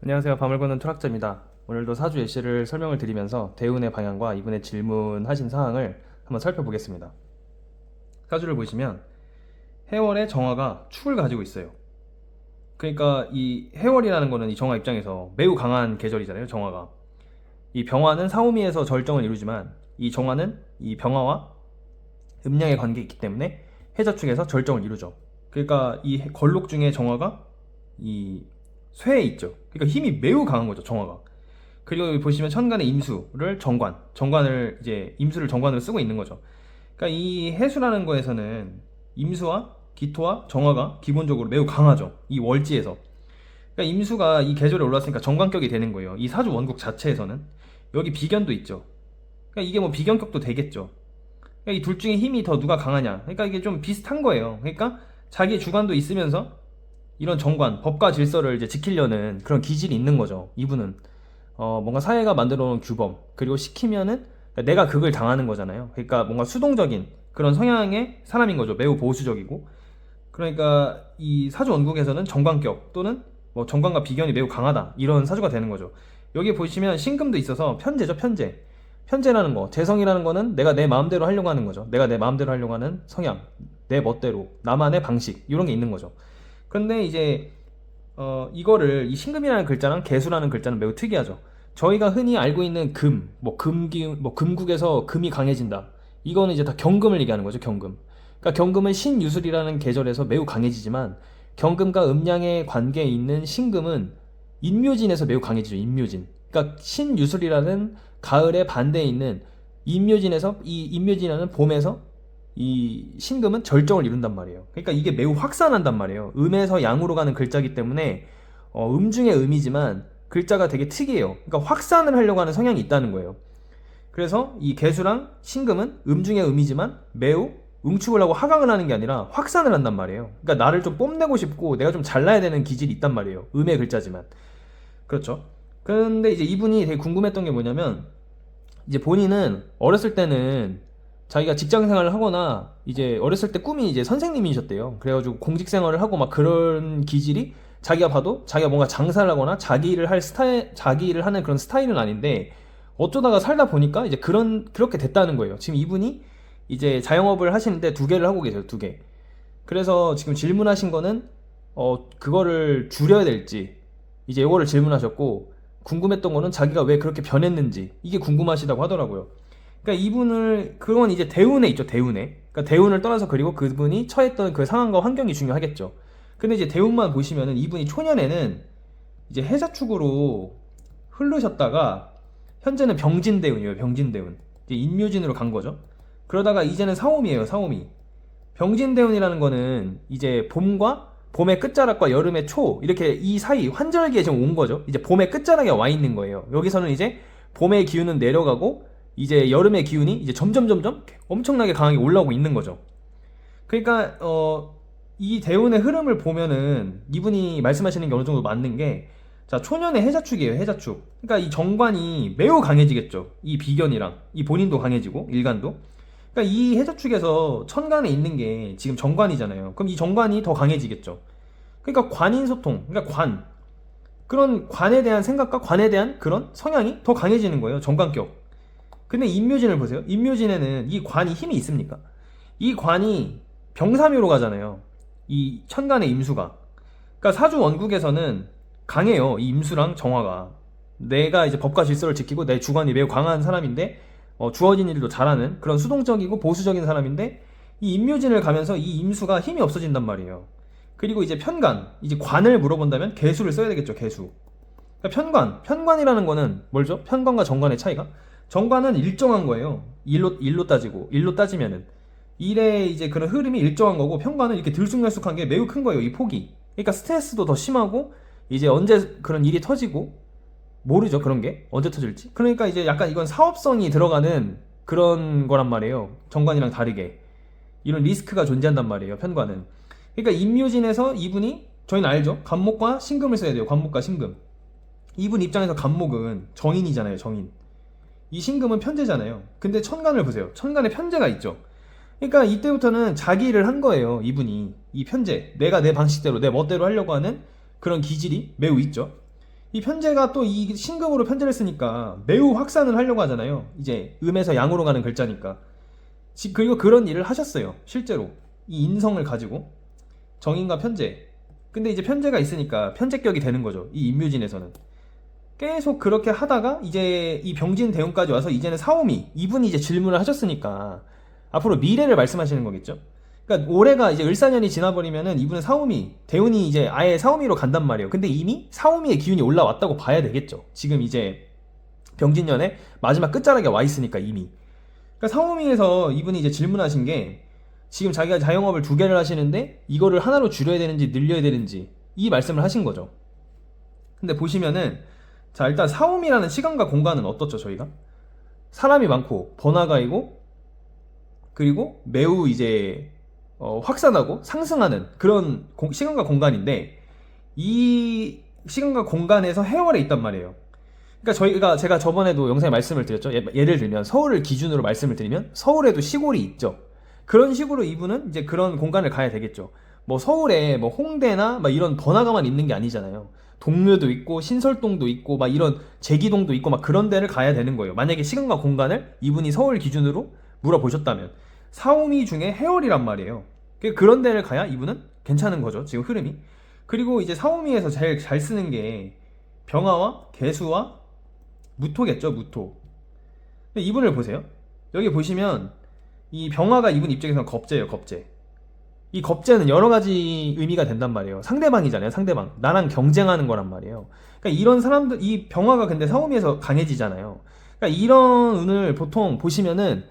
안녕하세요. 밤을 거는 철학자입니다. 오늘도 사주 예시를 설명을 드리면서 대운의 방향과 이분의 질문하신 사항을 한번 살펴보겠습니다. 사주를 보시면 해월의 정화가 축을 가지고 있어요. 그러니까 이 해월이라는 거는 이 정화 입장에서 매우 강한 계절이잖아요. 정화가. 이 병화는 사오미에서 절정을 이루지만 이 정화는 이 병화와 음양의 관계가 있기 때문에 해자축에서 절정을 이루죠. 그러니까 이 걸록 중에 정화가 이 쇠에 있죠. 그러니까 힘이 매우 강한 거죠. 정화가. 그리고 여기 보시면 천간의 임수를 정관을 이제 임수를 정관으로 쓰고 있는 거죠. 그러니까 이 해수라는 거에서는 임수와 기토와 정화가 기본적으로 매우 강하죠. 이 월지에서. 그러니까 임수가 이 계절에 올랐으니까 정관격이 되는 거예요. 이 사주 원국 자체에서는. 여기 비견도 있죠. 그러니까 이게 뭐 비견격도 되겠죠. 그러니까 이 둘 중에 힘이 더 누가 강하냐. 그러니까 이게 좀 비슷한 거예요. 그러니까 자기 주관도 있으면서 이런 정관, 법과 질서를 이제 지키려는 그런 기질이 있는 거죠. 이분은. 뭔가 사회가 만들어 놓은 규범, 그리고 시키면은 내가 그걸 당하는 거잖아요. 그러니까 뭔가 수동적인 그런 성향의 사람인 거죠. 매우 보수적이고. 그러니까 이 사주 원국에서는 정관격 또는 뭐 정관과 비견이 매우 강하다. 이런 사주가 되는 거죠. 여기 보시면 신금도 있어서 편재죠, 편재. 편재라는 거, 재성이라는 거는 내가 내 마음대로 하려고 하는 거죠. 내가 내 마음대로 하려고 하는 성향, 내 멋대로, 나만의 방식, 이런 게 있는 거죠. 근데 이제 이거를 이 신금이라는 글자랑 개수라는 글자는 매우 특이하죠. 저희가 흔히 알고 있는 금, 뭐 뭐 금국에서 금이 강해진다. 이거는 이제 다 경금을 얘기하는 거죠, 경금. 그러니까 경금은 신유술이라는 계절에서 매우 강해지지만 경금과 음양의 관계에 있는 신금은 인묘진에서 매우 강해지죠, 인묘진. 그러니까 신유술이라는 가을의 반대에 있는 인묘진에서 이 인묘진이라는 봄에서 이 신금은 절정을 이룬단 말이에요. 그러니까 이게 매우 확산한단 말이에요. 음에서 양으로 가는 글자이기 때문에 중에 음이지만 글자가 되게 특이해요. 그러니까 확산을 하려고 하는 성향이 있다는 거예요. 그래서 이 개수랑 신금은 중에 음이지만 매우 응축을 하고 하강을 하는 게 아니라 확산을 한단 말이에요. 그러니까 나를 좀 뽐내고 싶고 내가 좀 잘나야 되는 기질이 있단 말이에요. 음의 글자지만. 그렇죠. 근데 이제 이분이 되게 궁금했던 게 뭐냐면 이제 본인은 어렸을 때는 자기가 직장 생활을 하거나 이제 어렸을 때 꿈이 이제 선생님이셨대요. 그래가지고 공직 생활을 하고 막 그런 기질이 자기가 봐도 자기가 뭔가 장사를 하거나 자기 일을 할 스타일, 자기 일을 하는 그런 스타일은 아닌데 어쩌다가 살다 보니까 이제 그렇게 됐다는 거예요. 지금 이분이 이제 자영업을 하시는데 두 개를 하고 계세요, 두 개. 그래서 지금 질문하신 거는 그거를 줄여야 될지 이제 이거를 질문하셨고 궁금했던 거는 자기가 왜 그렇게 변했는지 이게 궁금하시다고 하더라고요. 그러니까 이분을 그건 이제 대운에 있죠, 대운에. 그러니까 대운을 떠나서 그리고 그분이 처했던 그 상황과 환경이 중요하겠죠. 근데 이제 대운만 보시면은 이분이 초년에는 이제 해자축으로 흐르셨다가 현재는 병진대운이에요, 병진대운. 이제 인묘진으로 간 거죠. 그러다가 이제는 사오미예요, 사오미. 병진대운이라는 거는 이제 봄의 끝자락과 여름의 초 이렇게 이 사이 환절기에 지금 온 거죠. 이제 봄의 끝자락에 와 있는 거예요. 여기서는 이제 봄의 기운은 내려가고 이제 여름의 기운이 이제 점점 엄청나게 강하게 올라오고 있는 거죠. 그러니까 이 대운의 흐름을 보면은 이분이 말씀하시는 게 어느 정도 맞는 게 자, 초년의 해자축이에요, 해자축. 그러니까 이 정관이 매우 강해지겠죠. 이 비견이랑 이 본인도 강해지고 일간도. 그러니까 이 해자축에서 천간에 있는 게 지금 정관이잖아요. 그럼 이 정관이 더 강해지겠죠. 그러니까 관인소통, 그러니까 그런 관에 대한 생각과 관에 대한 그런 성향이 더 강해지는 거예요. 정관격. 근데 인묘진을 보세요. 인묘진에는 이 관이 힘이 있습니까? 이 관이 병사묘로 가잖아요. 이 천간의 임수가. 그러니까 사주 원국에서는 강해요. 이 임수랑 정화가. 내가 이제 법과 질서를 지키고 내 주관이 매우 강한 사람인데 주어진 일도 잘하는 그런 수동적이고 보수적인 사람인데 이 임묘진을 가면서 이 임수가 힘이 없어진단 말이에요. 그리고 이제 편관, 이제 관을 물어본다면 개수를 써야 되겠죠, 개수. 그러니까 편관이라는 거는 뭘죠? 편관과 정관의 차이가? 정관은 일정한 거예요. 일로 따지면은. 일의 이제 그런 흐름이 일정한 거고, 편관은 이렇게 들쑥날쑥한 게 매우 큰 거예요, 이 폭이. 그러니까 스트레스도 더 심하고, 이제 언제 그런 일이 터지고, 모르죠, 그런 게. 언제 터질지. 그러니까 이제 약간 이건 사업성이 들어가는 그런 거란 말이에요. 정관이랑 다르게. 이런 리스크가 존재한단 말이에요, 편관은. 그러니까 임묘진에서 이분이, 저희는 알죠? 간목과 신금을 써야 돼요, 간목과 신금. 이분 입장에서 간목은 정인이잖아요, 정인. 이 신금은 편제잖아요. 근데 천간을 보세요. 천간에 편제가 있죠. 그러니까 이때부터는 자기 일을 한 거예요, 이분이. 이 편제. 내가 내 방식대로, 내 멋대로 하려고 하는 그런 기질이 매우 있죠. 이 편제가 또 이 신금으로 편제를 쓰니까 매우 확산을 하려고 하잖아요. 이제 음에서 양으로 가는 글자니까. 그리고 그런 일을 하셨어요. 실제로. 이 인성을 가지고. 정인과 편제. 근데 이제 편제가 있으니까 편제격이 되는 거죠. 이 임묘진에서는. 계속 그렇게 하다가 이제 이 병진 대운까지 와서 이제는 사오미. 이분이 이제 질문을 하셨으니까 앞으로 미래를 말씀하시는 거겠죠. 그러니까 올해가 이제 을사년이 지나버리면은 이분은 사오미, 대운이 이제 아예 사오미로 간단 말이에요. 근데 이미 사오미의 기운이 올라왔다고 봐야 되겠죠. 지금 이제 병진년에 마지막 끝자락에 와 있으니까 이미. 그러니까 사오미에서 이분이 이제 질문하신 게 지금 자기가 자영업을 두 개를 하시는데 이거를 하나로 줄여야 되는지 늘려야 되는지 이 말씀을 하신 거죠. 근데 보시면은 자 일단 사오미라는 시간과 공간은 어떻죠 저희가? 사람이 많고 번화가이고 그리고 매우 이제 확산하고 상승하는 그런 시간과 공간인데 이 시간과 공간에서 해월에 있단 말이에요. 그러니까 저희가 제가 저번에도 영상에 말씀을 드렸죠. 예를 들면 서울을 기준으로 말씀을 드리면 서울에도 시골이 있죠. 그런 식으로 이분은 이제 그런 공간을 가야 되겠죠. 뭐 서울에 뭐 홍대나 막 이런 번화가만 있는 게 아니잖아요. 동묘도 있고 신설동도 있고 막 이런 제기동도 있고 막 그런 데를 가야 되는 거예요. 만약에 시간과 공간을 이분이 서울 기준으로 물어보셨다면 사오미 중에 해월이란 말이에요. 그런 데를 가야 이분은 괜찮은 거죠. 지금 흐름이. 그리고 이제 사오미에서 제일 잘 쓰는 게 병화와 개수와 무토겠죠. 무토. 근데 이분을 보세요. 여기 보시면 이 병화가 이분 입장에서는 겁재예요. 겁재. 이 겁재는 여러 가지 의미가 된단 말이에요. 상대방이잖아요. 상대방. 나랑 경쟁하는 거란 말이에요. 그러니까 이런 사람들 이 병화가 근데 사오미에서 강해지잖아요. 그러니까 이런 운을 보통 보시면은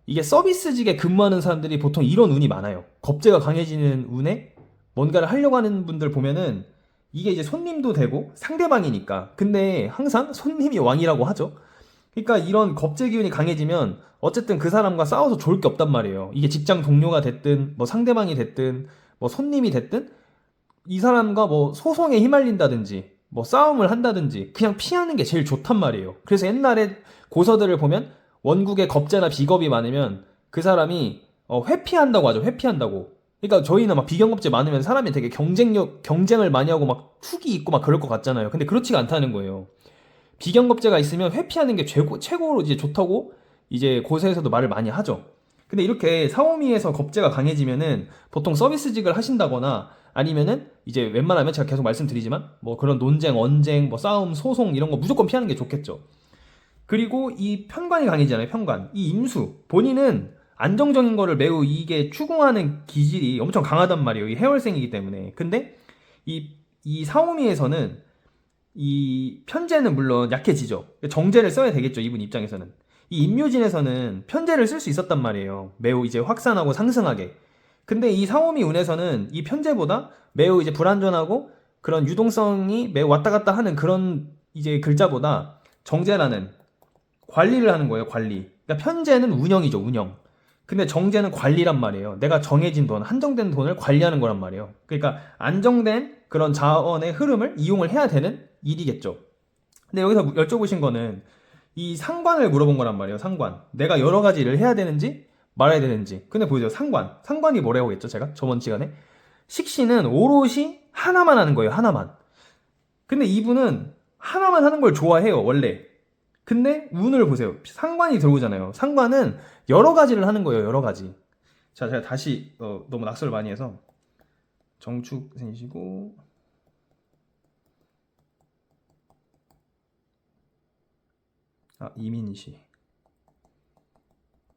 이게 서비스직에 근무하는 사람들이 보통 이런 운이 많아요. 겁재가 강해지는 운에 뭔가를 하려고 하는 분들 보면은 이게 이제 손님도 되고 상대방이니까. 근데 항상 손님이 왕이라고 하죠. 그러니까 이런 겁재 기운이 강해지면 어쨌든 그 사람과 싸워서 좋을 게 없단 말이에요. 이게 직장 동료가 됐든 뭐 상대방이 됐든 뭐 손님이 됐든 이 사람과 뭐 소송에 휘말린다든지 뭐 싸움을 한다든지 그냥 피하는 게 제일 좋단 말이에요. 그래서 옛날에 고서들을 보면 원국에 겁재나 비겁이 많으면 그 사람이 회피한다고 하죠. 회피한다고. 그러니까 저희는 막 비경겁재 많으면 사람이 되게 경쟁을 많이 하고 막 툭이 있고 막 그럴 것 같잖아요. 근데 그렇지가 않다는 거예요. 비경겁재가 있으면 회피하는 게 최고로 이제 좋다고 이제 고세에서도 말을 많이 하죠. 근데 이렇게 사오미에서 겁재가 강해지면은 보통 서비스직을 하신다거나 아니면은 이제 웬만하면 제가 계속 말씀드리지만 뭐 그런 논쟁, 언쟁, 뭐 싸움, 소송 이런 거 무조건 피하는 게 좋겠죠. 그리고 이 편관이 강해지잖아요. 편관. 이 임수 본인은 안정적인 거를 매우 이게 추구하는 기질이 엄청 강하단 말이에요. 이 해월생이기 때문에. 근데 이 사오미에서는 이 편제는 물론 약해지죠. 정제를 써야 되겠죠. 이분 입장에서는. 이 임묘진에서는 편제를 쓸 수 있었단 말이에요. 매우 이제 확산하고 상승하게. 근데 이 사오미 운에서는 이 편제보다 매우 이제 불안전하고 그런 유동성이 매우 왔다 갔다 하는 그런 이제 글자보다 정제라는 관리를 하는 거예요. 관리. 그러니까 편제는 운영이죠. 운영. 근데 정제는 관리란 말이에요. 내가 정해진 돈, 한정된 돈을 관리하는 거란 말이에요. 그러니까 안정된 그런 자원의 흐름을 이용을 해야 되는 일이겠죠. 근데 여기서 여쭤보신 거는 이 상관을 물어본 거란 말이에요. 상관. 내가 여러 가지 일을 해야 되는지 말아야 되는지. 근데 보세요. 상관. 상관이 뭐라고 했죠? 제가 저번 시간에. 식신은 오롯이 하나만 하는 거예요. 하나만. 근데 이분은 하나만 하는 걸 좋아해요. 원래. 근데 운을 보세요. 상관이 들어오잖아요. 상관은 여러 가지를 하는 거예요. 여러 가지. 자, 제가 다시 너무 낙서를 많이 해서 정축 생기시고 이민희.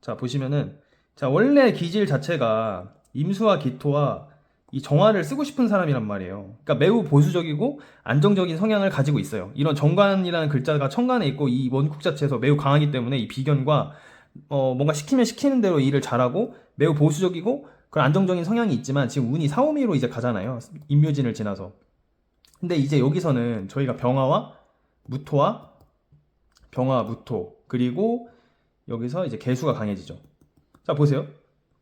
자, 보시면은 자, 원래 기질 자체가 임수와 기토와 이 정화를 쓰고 싶은 사람이란 말이에요. 그러니까 매우 보수적이고 안정적인 성향을 가지고 있어요. 이런 정관이라는 글자가 천간에 있고 이 원국 자체에서 매우 강하기 때문에 이 비견과 뭔가 시키면 시키는 대로 일을 잘하고 매우 보수적이고 그런 안정적인 성향이 있지만 지금 운이 사오미로 이제 가잖아요. 임묘진을 지나서. 근데 이제 여기서는 저희가 병화와 무토와 병화, 무토 그리고 여기서 이제 개수가 강해지죠. 자, 보세요.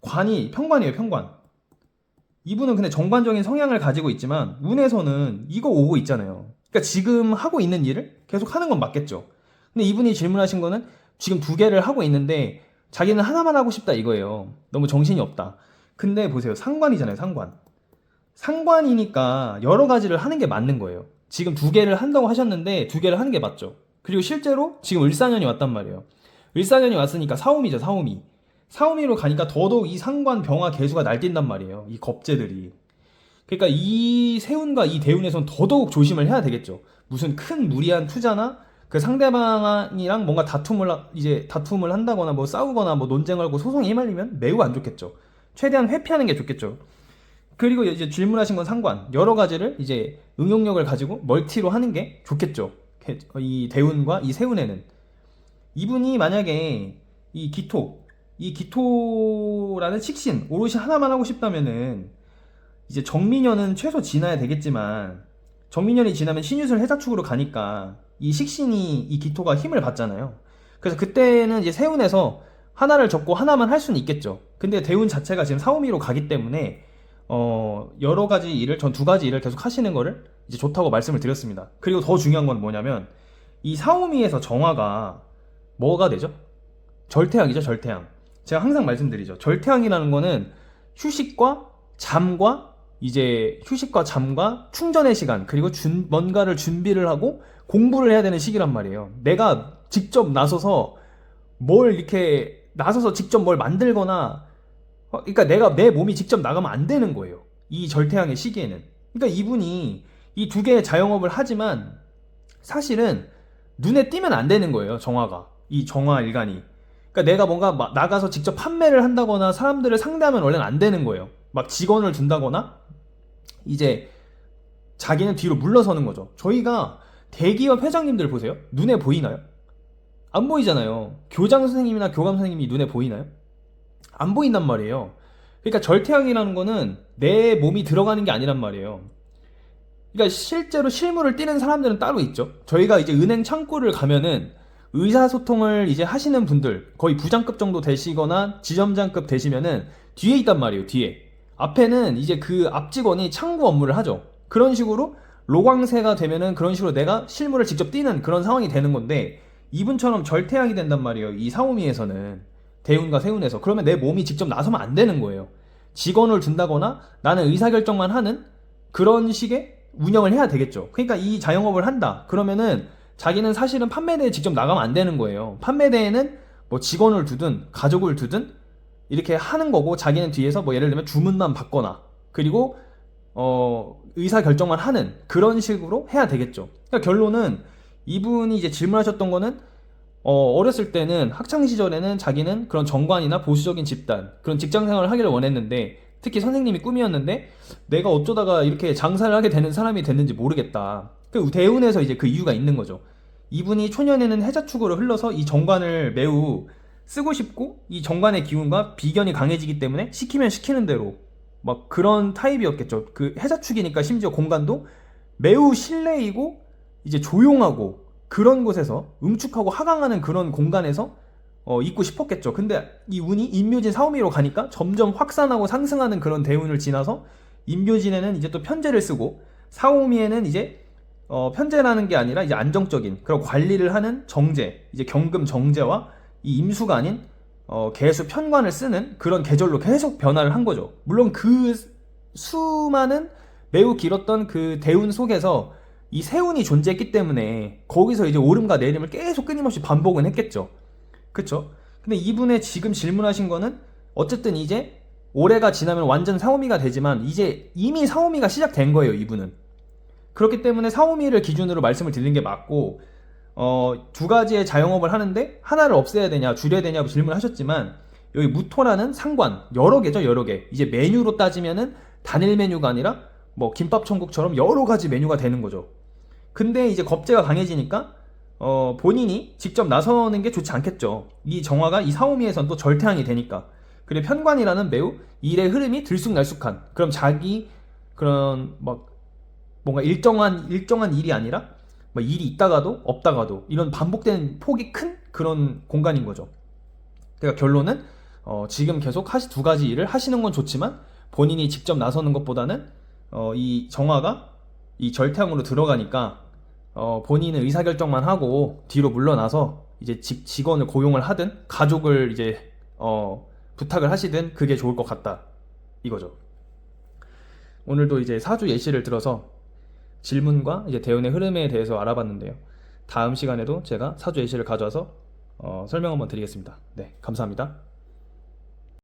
관이 편관이에요. 편관. 이분은 근데 정관적인 성향을 가지고 있지만 운에서는 이거 오고 있잖아요. 그러니까 지금 하고 있는 일을 계속 하는 건 맞겠죠. 근데 이분이 질문하신 거는 지금 두 개를 하고 있는데 자기는 하나만 하고 싶다 이거예요. 너무 정신이 없다. 근데 보세요. 상관이잖아요. 상관. 상관이니까 여러 가지를 하는 게 맞는 거예요. 지금 2개를 한다고 하셨는데 2개를 하는 게 맞죠. 그리고 실제로 지금 을사년이 왔단 말이에요. 을사년이 왔으니까 사오미죠, 사오미. 사오미로 가니까 더더욱 이 상관 병화 개수가 날뛴단 말이에요. 이 겁재들이. 그러니까 이 세운과 이 대운에선 더더욱 조심을 해야 되겠죠. 무슨 큰 무리한 투자나 그 상대방이랑 뭔가 다툼을 한다거나 뭐 싸우거나 뭐 논쟁을 하고 소송에 휘말리면 매우 안 좋겠죠. 최대한 회피하는 게 좋겠죠. 그리고 이제 질문하신 건 상관 여러 가지를 이제 응용력을 가지고 멀티로 하는 게 좋겠죠. 이 대운과 이 세운에는 이분이 만약에 이 기토라는 식신 오롯이 하나만 하고 싶다면은 이제 정민년은 최소 지나야 되겠지만 정민년이 지나면 신유술 해자축으로 가니까 이 식신이 이 기토가 힘을 받잖아요. 그래서 그때는 이제 세운에서 하나를 접고 하나만 할 수는 있겠죠. 근데 대운 자체가 지금 사오미로 가기 때문에 여러 가지 일을 전 2가지 일을 계속 하시는 거를 이제 좋다고 말씀을 드렸습니다. 그리고 더 중요한 건 뭐냐면 이 사오미에서 정화가 뭐가 되죠? 절태양이죠, 절태양. 제가 항상 말씀드리죠. 절태양이라는 거는 휴식과 잠과 휴식과 잠과 충전의 시간, 그리고 뭔가를 준비를 하고 공부를 해야 되는 시기란 말이에요. 내가 직접 나서서 직접 뭘 만들거나, 그러니까 내 몸이 직접 나가면 안 되는 거예요. 이 절태양의 시기에는. 그러니까 이분이 이 2개의 자영업을 하지만 사실은 눈에 띄면 안 되는 거예요, 정화가. 이 정화 일간이. 그러니까 내가 뭔가 나가서 직접 판매를 한다거나 사람들을 상대하면 원래는 안 되는 거예요. 막 직원을 둔다거나 이제 자기는 뒤로 물러서는 거죠. 저희가 대기업 회장님들 보세요. 눈에 보이나요? 안 보이잖아요. 교장 선생님이나 교감 선생님이 눈에 보이나요? 안 보인단 말이에요. 그러니까 절태양이라는 거는 내 몸이 들어가는 게 아니란 말이에요. 그러니까 실제로 실물을 띠는 사람들은 따로 있죠. 저희가 이제 은행 창구를 가면은 의사소통을 이제 하시는 분들 거의 부장급 정도 되시거나 지점장급 되시면은 뒤에 있단 말이에요. 뒤에. 앞에는 이제 그 앞 직원이 창구 업무를 하죠. 그런 식으로 로광세가 되면은 그런 식으로 내가 실물을 직접 띠는 그런 상황이 되는 건데 이분처럼 절태양이 된단 말이에요. 이 사오미에서는 대운과 세운에서. 그러면 내 몸이 직접 나서면 안 되는 거예요. 직원을 둔다거나 나는 의사결정만 하는 그런 식의 운영을 해야 되겠죠. 그러니까 이 자영업을 한다. 그러면은 자기는 사실은 판매대에 직접 나가면 안 되는 거예요. 판매대에는 뭐 직원을 두든 가족을 두든 이렇게 하는 거고 자기는 뒤에서 뭐 예를 들면 주문만 받거나 그리고 의사결정만 하는 그런 식으로 해야 되겠죠. 그러니까 결론은 이분이 이제 질문하셨던 거는 어렸을 때는 학창시절에는 자기는 그런 정관이나 보수적인 집단 그런 직장생활을 하기를 원했는데 특히 선생님이 꿈이었는데 내가 어쩌다가 이렇게 장사를 하게 되는 사람이 됐는지 모르겠다. 그 대운에서 이제 그 이유가 있는 거죠. 이분이 초년에는 해자축으로 흘러서 이 정관을 매우 쓰고 싶고 이 정관의 기운과 비견이 강해지기 때문에 시키면 시키는 대로 막 그런 타입이었겠죠. 그 해자축이니까 심지어 공간도 매우 실내이고 이제 조용하고 그런 곳에서 음축하고 하강하는 그런 공간에서 있고 싶었겠죠. 근데 이 운이 인묘진 사오미로 가니까 점점 확산하고 상승하는 그런 대운을 지나서 인묘진에는 이제 또 편제를 쓰고 사오미에는 이제 편제라는 게 아니라 이제 안정적인 그런 관리를 하는 정제, 이제 경금 정제와 이 임수가 아닌 개수 편관을 쓰는 그런 계절로 계속 변화를 한 거죠. 물론 그 수많은 매우 길었던 그 대운 속에서 이 세운이 존재했기 때문에 거기서 이제 오름과 내림을 계속 끊임없이 반복은 했겠죠. 그쵸? 근데 이분의 지금 질문하신 거는 어쨌든 이제 올해가 지나면 완전 사오미가 되지만 이제 이미 사오미가 시작된 거예요, 이분은. 그렇기 때문에 사오미를 기준으로 말씀을 드리는 게 맞고 2가지의 자영업을 하는데 하나를 없애야 되냐 줄여야 되냐고 질문하셨지만 여기 무토라는 상관 여러 개죠, 여러 개. 이제 메뉴로 따지면은 단일 메뉴가 아니라 뭐 김밥 천국처럼 여러 가지 메뉴가 되는 거죠. 근데 이제 겁재가 강해지니까 본인이 직접 나서는 게 좋지 않겠죠. 이 정화가 이 사오미에선 또 절태양이 되니까. 그리고 편관이라는 매우 일의 흐름이 들쑥날쑥한 그럼 자기 그런 막 뭔가 일정한 일이 아니라 뭐 일이 있다가도 없다가도 이런 반복된 폭이 큰 그런 공간인 거죠. 그러니까 결론은 지금 계속 2가지 일을 하시는 건 좋지만 본인이 직접 나서는 것보다는 이 정화가 이 절태양으로 들어가니까 본인은 의사결정만 하고 뒤로 물러나서 이제 직원을 고용을 하든 가족을 이제 부탁을 하시든 그게 좋을 것 같다 이거죠. 오늘도 이제 사주 예시를 들어서 질문과 이제 대운의 흐름에 대해서 알아봤는데요. 다음 시간에도 제가 사주 예시를 가져와서 설명 한번 드리겠습니다. 네, 감사합니다.